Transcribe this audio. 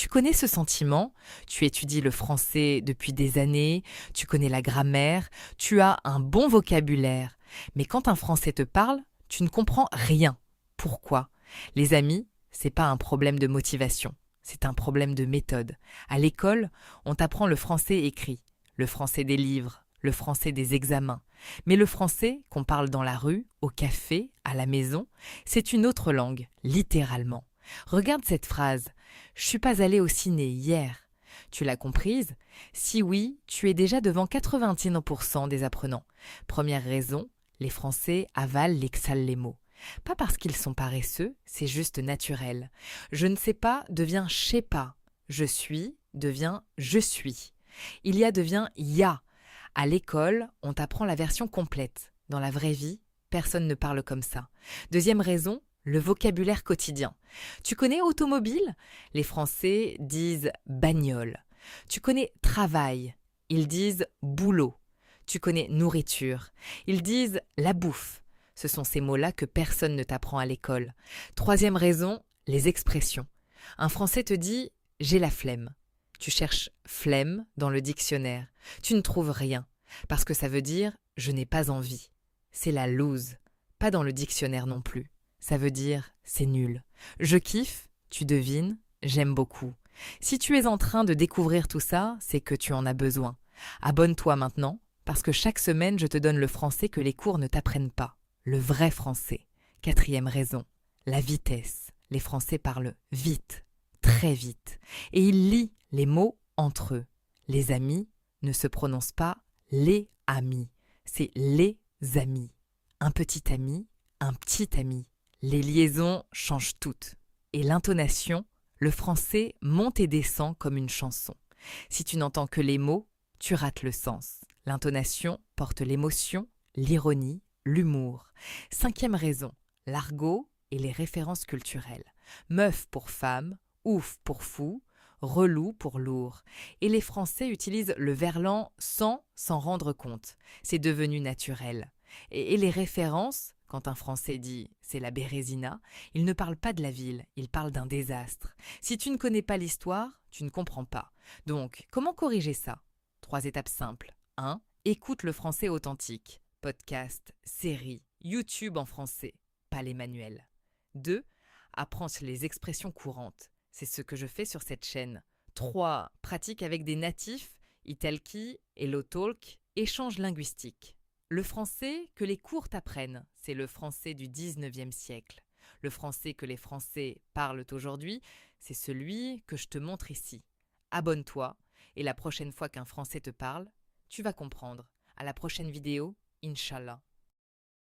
connais ce sentiment? Tu étudies le français depuis des années, tu connais la grammaire, tu as un bon vocabulaire. Mais quand un français te parle, tu ne comprends rien. Pourquoi? Les amis, c'est pas un problème de motivation, c'est un problème de méthode. À l'école, on t'apprend le français écrit, le français des livres, le français des examens. Mais le français qu'on parle dans la rue, au café, à la maison, c'est une autre langue, littéralement. Regarde cette phrase. Je suis pas allé au ciné hier. Tu l'as comprise? Si oui, tu es déjà devant 91% des apprenants. Première raison, les Français avalent l'exhalent les mots. Pas parce qu'ils sont paresseux, c'est juste naturel. Je ne sais pas devient je sais pas. Je suis devient je suis. Il y a devient y a. À l'école, on t'apprend la version complète. Dans la vraie vie, personne ne parle comme ça. Deuxième raison, le vocabulaire quotidien. Tu connais automobile? Les Français disent bagnole. Tu connais travail? Ils disent boulot. Tu connais nourriture? Ils disent la bouffe. Ce sont ces mots-là que personne ne t'apprend à l'école. Troisième raison, les expressions. Un Français te dit j'ai la flemme. Tu cherches flemme dans le dictionnaire. Tu ne trouves rien, parce que ça veut dire je n'ai pas envie. C'est la loose, pas dans le dictionnaire non plus. Ça veut dire c'est nul. Je kiffe, tu devines, j'aime beaucoup. Si tu es en train de découvrir tout ça, c'est que tu en as besoin. Abonne-toi maintenant, parce que chaque semaine je te donne le français que les cours ne t'apprennent pas. Le vrai français. Quatrième raison, la vitesse. Les Français parlent vite, très vite. Et ils lient les mots entre eux. Les amis ne se prononcent pas les amis, c'est les amis. Un petit ami, un petit ami. Les liaisons changent toutes. Et l'intonation, le français monte et descend comme une chanson. Si tu n'entends que les mots, tu rates le sens. L'intonation porte l'émotion, l'ironie, l'humour. Cinquième raison, l'argot et les références culturelles. Meuf pour femme, ouf pour fou, relou pour lourd. Et les Français utilisent le verlan sans s'en rendre compte. C'est devenu naturel. Et les références, quand un Français dit « c'est la Bérésina », il ne parle pas de la ville, il parle d'un désastre. Si tu ne connais pas l'histoire, tu ne comprends pas. Donc, comment corriger ça? 3 étapes simples. 1. Écoute le français authentique. Podcast, série, YouTube en français, pas les manuels. 2. Apprends les expressions courantes. C'est ce que je fais sur cette chaîne. 3. Pratique avec des natifs, Italki, HelloTalk, échange linguistique. Le français que les cours t'apprennent, c'est le français du 19e siècle. Le français que les Français parlent aujourd'hui, c'est celui que je te montre ici. Abonne-toi et la prochaine fois qu'un Français te parle, tu vas comprendre. À la prochaine vidéo, Inch'Allah.